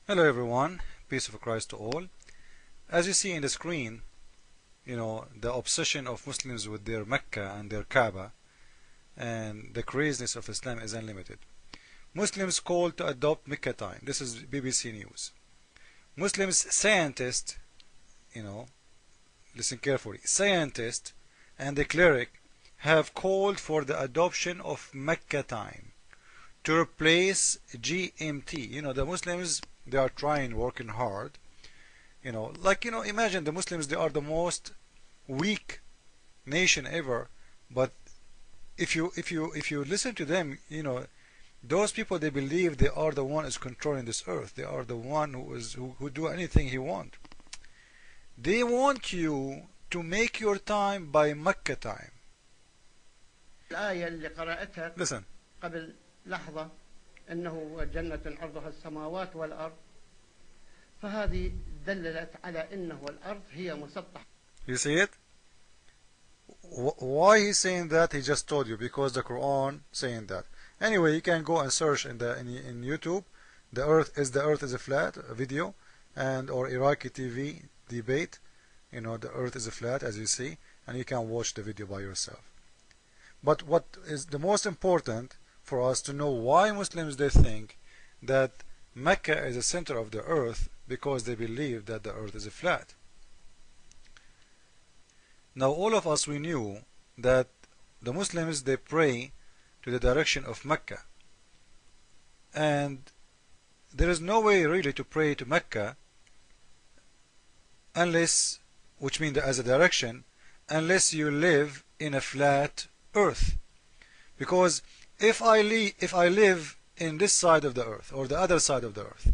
Hello everyone, peace of Christ to all. As you see in the screen, the obsession of Muslims with their Mecca and their Kaaba and the craziness of Islam is unlimited. Muslims call to adopt Mecca time. This is BBC News. Muslims scientists, listen carefully, scientists and the cleric have called for the adoption of Mecca time to replace GMT. The Muslims, they are trying, working hard. Imagine the Muslims, they are the most weak nation ever. But if you listen to them, those people, they believe they are the one who is controlling this earth. They are the one who do anything he want. They want you to make your time by Mecca time. الآية اللي قرأتها Listen. قبل لحظة أنه جنة عرضها السماوات والأرض، فهذه دللت على أنه الأرض هي مسطحة. You see it? Why he's saying that? He just told you, because the Quran saying that. Anyway, you can go and search in YouTube, the Earth is a flat, a video, and or Iraqi TV debate. The Earth is a flat, as you see, and you can watch the video by yourself. But what is the most important for us to know, why Muslims, they think that Mecca is the center of the earth, because they believe that the earth is a flat. Now all of us, we knew that the Muslims, they pray to the direction of Mecca, and there is no way really to pray to Mecca unless, which means as a direction, unless you live in a flat earth. Because if I live in this side of the earth or the other side of the earth,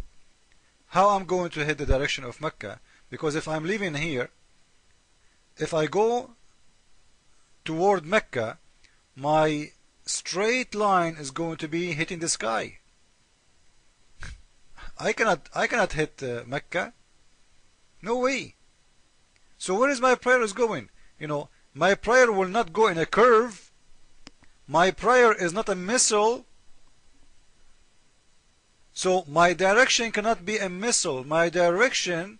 how I'm going to hit the direction of Mecca? Because if I'm living here, if I go toward Mecca, my straight line is going to be hitting the sky. I cannot hit Mecca. No way. So where is my prayer is going? My prayer will not go in a curve. My prayer is not a missile. So my direction cannot be a missile. My direction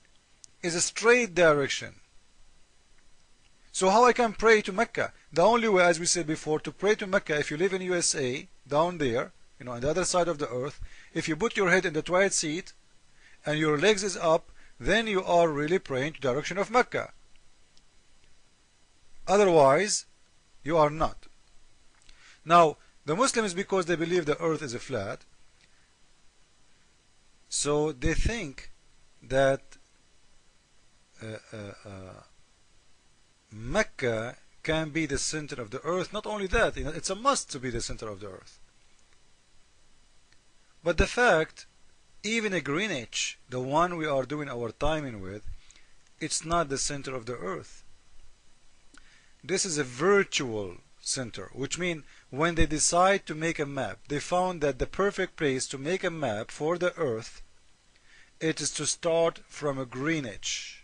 is a straight direction. So how I can pray to Mecca? The only way, as we said before, to pray to Mecca, if you live in USA, down there, on the other side of the earth, if you put your head in the toilet seat and your legs is up, then you are really praying to the direction of Mecca. Otherwise, you are not. Now, the Muslims, because they believe the earth is a flat, so they think that Mecca can be the center of the earth. Not only that, it's a must to be the center of the earth. But the fact, even a Greenwich, the one we are doing our timing with, it's not the center of the earth. This is a virtual center, which means when they decide to make a map, they found that the perfect place to make a map for the earth, it is to start from a Greenwich.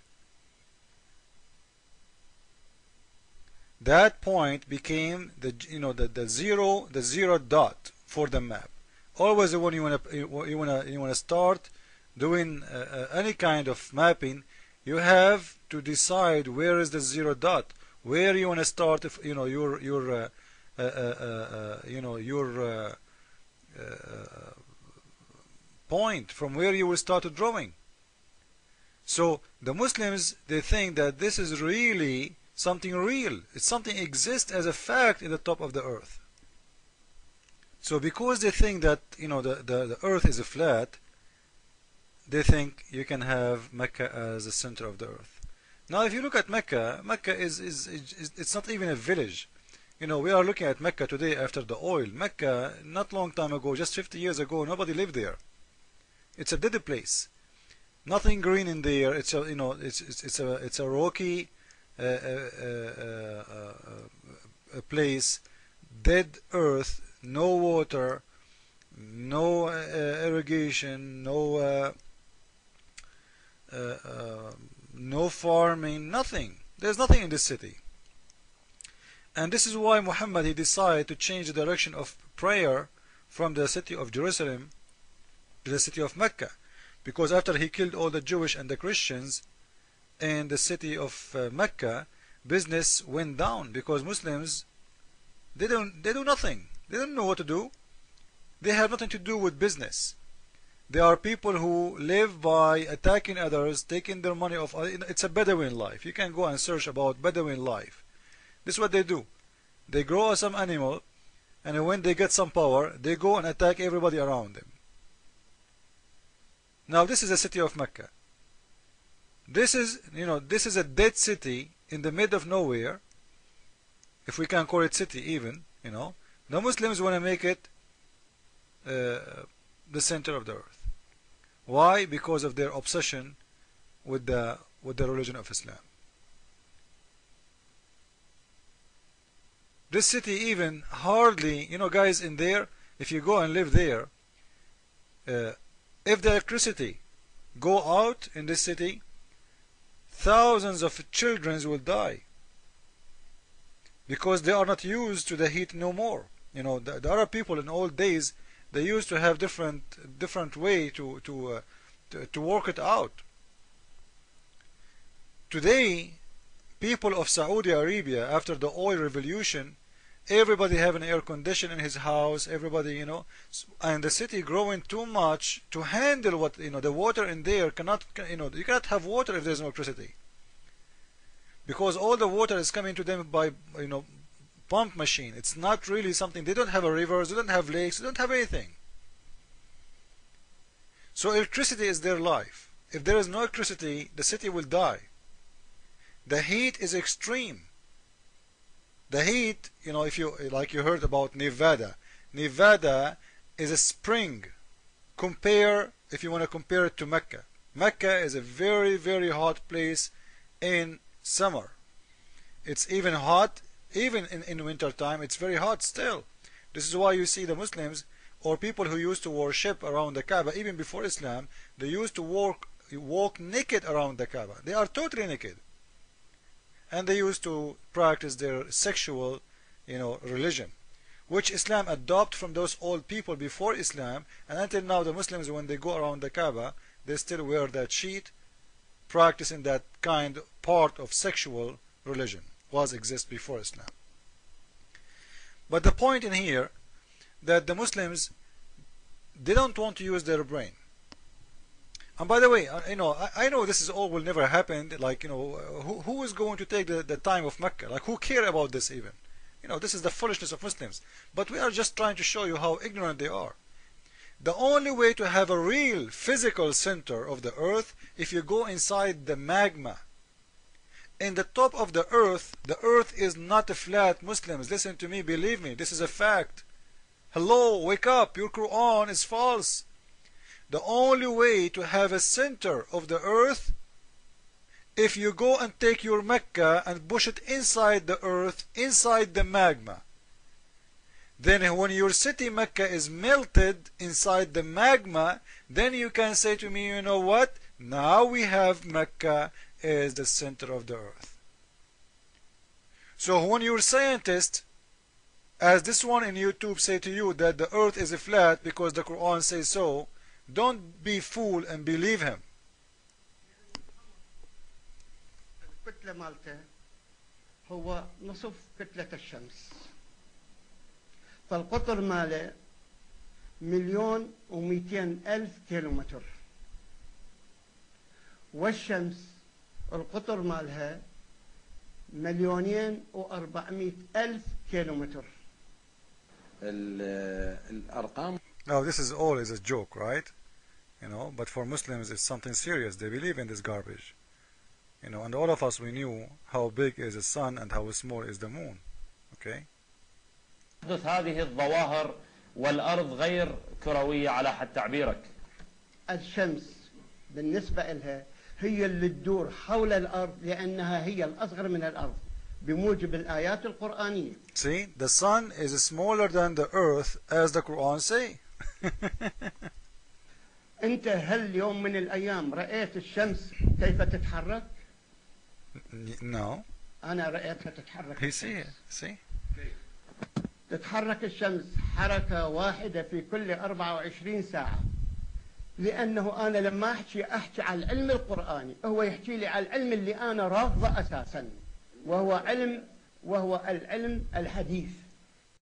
That point became the zero dot for the map. Always when you wanna start doing any kind of mapping, you have to decide where is the zero dot, where you want to start. If your point from where you will start drawing. So the Muslims, they think that this is really something real. It's something exists as a fact in the top of the earth. So because they think that the earth is a flat, they think you can have Mecca as the center of the earth. Now if you look at Mecca, Mecca is it's not even a village. We are looking at Mecca today after the oil. Mecca, not long time ago, just 50 years ago, nobody lived there. It's a dead place. Nothing green in there. It's a rocky a place, dead earth, no water, no irrigation, no farming, nothing. There's nothing in this city. And this is why Muhammad, he decided to change the direction of prayer from the city of Jerusalem to the city of Mecca, because after he killed all the Jewish and the Christians in the city of Mecca, business went down because Muslims, they do nothing. They don't know what to do. They have nothing to do with business. They are people who live by attacking others, taking their money off. It's a Bedouin life. You can go and search about Bedouin life. This is what they do. They grow some animal, and when they get some power, they go and attack everybody around them. Now this is the city of Mecca. This is a dead city in the middle of nowhere, if we can call it city even. The Muslims want to make it the center of the earth. Why? Because of their obsession with the religion of Islam. This city even hardly, guys, in there, if you go and live there, if the electricity go out in this city, thousands of children will die because they are not used to the heat no more. The Arab people in old days, they used to have different way to work it out. Today, people of Saudi Arabia, after the oil revolution, everybody have an air condition in his house. Everybody, and the city growing too much to handle what the water in there cannot. You cannot have water if there's no electricity, because all the water is coming to them by pump machine. It's not really something. They don't have a rivers. They don't have lakes. They don't have anything. So electricity is their life. If there is no electricity, the city will die. The heat is extreme. The heat, if you heard about Nevada. Nevada is a spring. If you want to compare it to Mecca. Mecca is a very, very hot place in summer. It's even hot, even in winter time, it's very hot still. This is why you see the Muslims or people who used to worship around the Kaaba, even before Islam, they used to walk naked around the Kaaba. They are totally naked. And they used to practice their sexual, religion, which Islam adopted from those old people before Islam. And until now, the Muslims, when they go around the Kaaba, they still wear that sheet, practicing that kind of part of sexual religion exists before Islam. But the point in here that the Muslims, they don't want to use their brain. And by the way, I know this is all will never happen. Who is going to take the time of Mecca? Who care about this even? This is the foolishness of Muslims. But we are just trying to show you how ignorant they are. The only way to have a real physical center of the earth, if you go inside the magma. In the top of the earth is not a flat. Muslims, listen to me, believe me, this is a fact. Hello, wake up, your Quran is false. The only way to have a center of the earth, if you go and take your Mecca and push it inside the earth, inside the magma, then when your city Mecca is melted inside the magma, then you can say to me, you know what? Now we have Mecca as the center of the earth. So when your scientist, as this one in YouTube, say to you that the earth is flat because the Quran says so, don't be fooled and believe him. الكتلة مالته هو نصف كتلة الشمس. فالقطر ماله 1,200,000 كيلومتر. والشمس القطر مالها 2,400,000 كيلومتر. الأرقام. Now this is all is a joke, right? But for Muslims it's something serious. They believe in this garbage. And all of us, we knew how big is the sun and how small is the moon. Okay? تحدث هذه الظواهر والأرض غير كروية على حد تعبيرك. الشمس بالنسبة لها هي اللي تدور حول الأرض لأنها هي الأصغر من الأرض بموجب الآيات القرآنية. See, the sun is smaller than the earth as the Quran say. أنت هل يوم من الأيام رأيت الشمس كيف تتحرك؟ No. أنا رأيتها تتحرك. He see. تتحرك الشمس حركة واحدة في كل 24 ساعة. لأنه أنا لما أحكي على العلم القرآني، هو يحكي لي على العلم اللي أنا رافضه أساسا، وهو العلم الحديث.